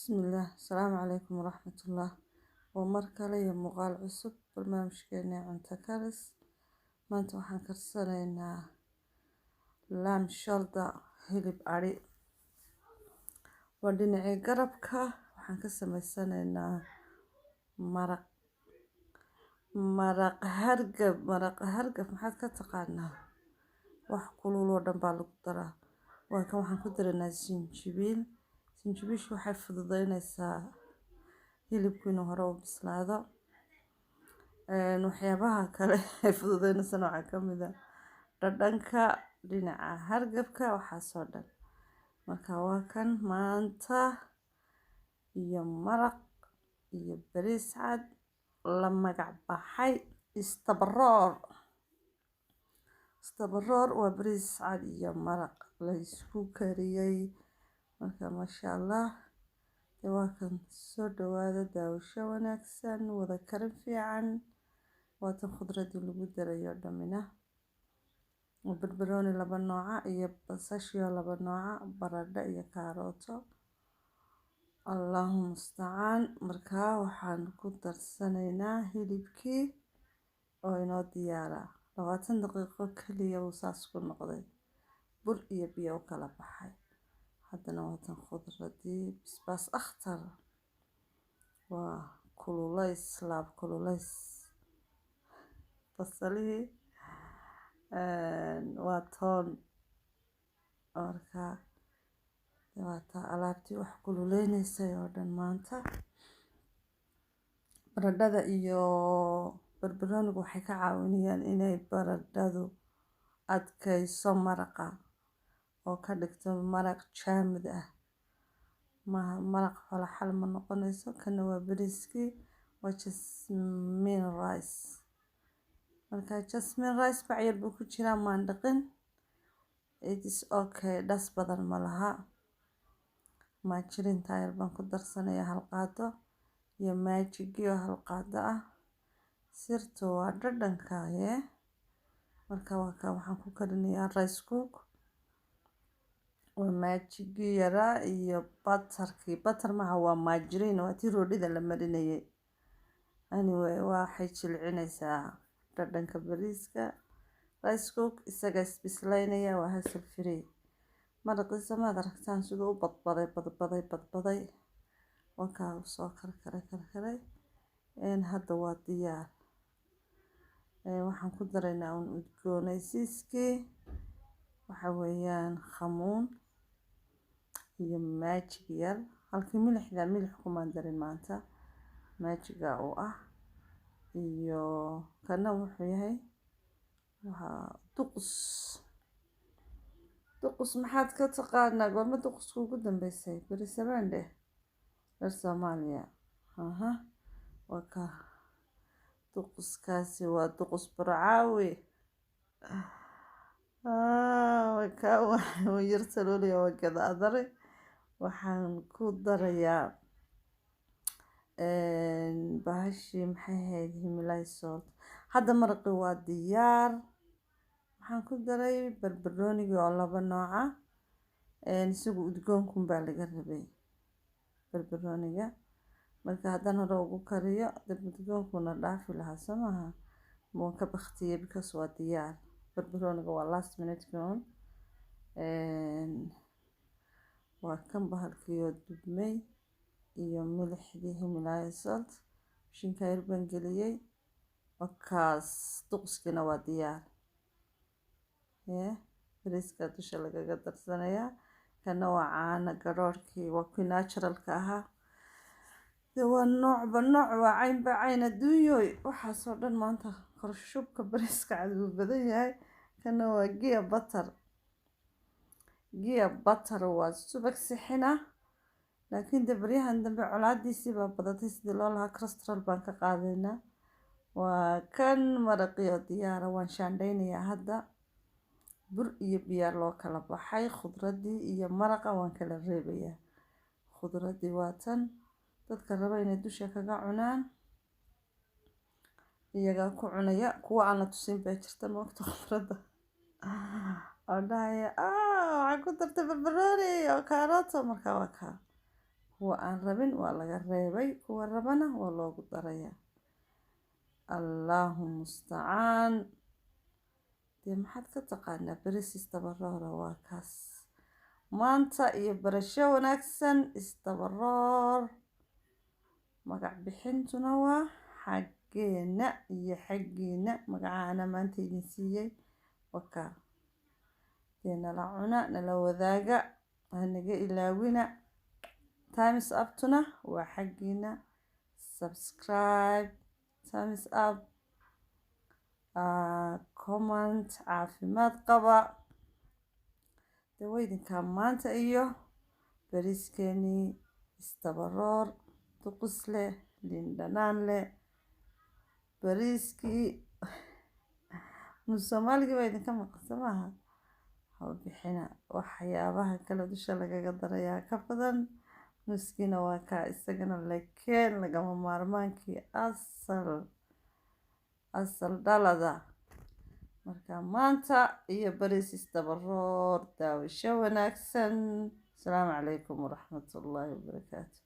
بسم الله السلام عليكم ورحمة الله ومركا لي مقال عصب برنامج كيني عن تكالس ما انتو waxaan karsanaynaa lamb shoulder hilib ari waa dhinacii garabka waxaan ka samaysanaynaa maraq maraq hargab maxaad ka taqaanaa wax kulul oo dhan baa lagu daraa waxaan ku daraynaa sinjibiil waxay fududeynaysaa hilibku inuu hore u bislaado waxyaabaha kale ay fududeynaysaa waxaa ka mid ah dhadhanka dhinaca hargabka waxaasoo dhan marka waa kan maanta iyo maraq iyo bariis cad la magac baxay istabaroor waa bariis cad iyo maraq la isku kariyey marka maasha allah waa kan soo dhawaada daawasho wanaagsan wada karin fiican waata khudradii lagu darayo dhamina barbarooni laba nooca iyo basashiyo laba nooca baradho iyo kaarooto allahumma mustacaan markaa waxaan ku darsanaynaa hilibkii oo inoo diyaara 20 daqiiqo kaliya uu saas ku noqday bur iyo biyo u kala baxay haddana waatan khudradii basbaas akhtar waa kululays basalihii waa toon markaa waata alaabtii wax kululeynaysay oo dhan maanta baradhada iyo barbaroonigu waxay ka caawinayaan inay baradhadu adkayso maraqa oo ka dhigto maraq jaamid ah maraq falaxal ma noqonayso kana waa bariiskii waa jasmine rice marka jasmine rice bacyar buu ku jiraa maandhaqin it is okay dhas badan ma laha maajirin taayar baan ku darsanaya hal qaado iyo maajigiyo hal qaado ah sirtu waa dhadhankaaye marka waxaan ku karinayaa rice cook waa maajigii yaraa iyo batar maha waa maajirin waa tii roodhida la marinayay anyway waxay jilcinaysaa dhadhanka bariiska rice cook isaga isbislaynaya waa hassle free maraqiisa maad aragtaan siduu u badbaday wakaa soo karkaray hadda waa diyaar waxaan ku daraynaa udgoonaysiiskii waxa weeyaan khamuun iyo maajig yar halkii milix kumaan darin maanta maajiga oo ah iyo kana wuxuu yahay duqus maxaad ka taqaanaa goorma duqusku ugu dambeysay barisamande reer Soomaaliya waa ka duquskaasi waa duqus burcaawi waa yar saloolaya waa gada adare waxaan ku darayaa bahashii maxay ahayd himilay salt hadda maraqii waa diyaar waxaan ku daray barbaroonigii oo laba nooca isagu udgoonkun baa laga rabay barbarooniga marka haddaan hore ugu kariyo udgoonkuna dhaafi lahaa soo maaha waan ka baktiyey because waa diyaar barbarooniga waa last minute goon waa kan bahalkiioo dubmay iyo milixdii himilaya salt shinka yar baan geliyey wakaas duqskiina waa diyaar bariiska dusha lagaga darsanayaa kana waa caano garoorkii waa kii naturalka ahaa de waa nooc waa cayn adduunyoy waxaasoo dhan maanta korshubka bariiska cad buu badan yahay kana waa gia butter waa subag sixin ah laakiin de baryahan dambe colaadiisii baa badatay sidii loo lahaa cholesterol baan ka qaadaynaa waa kan maraqiyo diyaara waan shaandhaynayaa hadda bur iyo biyaar loo kala baxay khudradii iyo maraqa waan kala reebayaa khudradii waa tan dadka raba inay dusha kaga cunaan iyagaa ku cunaya kuwa aan la tusin baa jirta moogta khudradda oo dhahaya waxaan ku dartay barbarooni oo kaarooto markaa waa kaa kuwa aan rabin waa laga reebay, kuwa rabana waa loogu darayaa. Allahu mustacaan. dee maxaad ka taqaanaa bariis istabaroora? waa kaas maanta iyo barasho wanaagsan. Istabaroor magac bixintuna waa xaggeena iyo xaggiina. magacaana maanta idin siiyey wakaa. dee nala cuna, nala wadaaga, hanaga ilaawina. Times up-tuna waa xaggiina. Subscribe, times up, comment, caafimaad qaba. dee weydinkaa maanta iyo bariiskeenii istabaroor, duqus leh, liin dhanaan leh, bariiskii Soomaaligii baa idinka maqan maaha. Haba bixina waxyaabaha kale dusha lagaga darayaa ka badan. nuskiina waa kaa isagana lakeen lagama maarmaankii asal dhalada. marka maanta iyo bariis istabaroor daawasho wanaagsan. Asalaamu calaykum waraxmatullaahi wabarakaatu.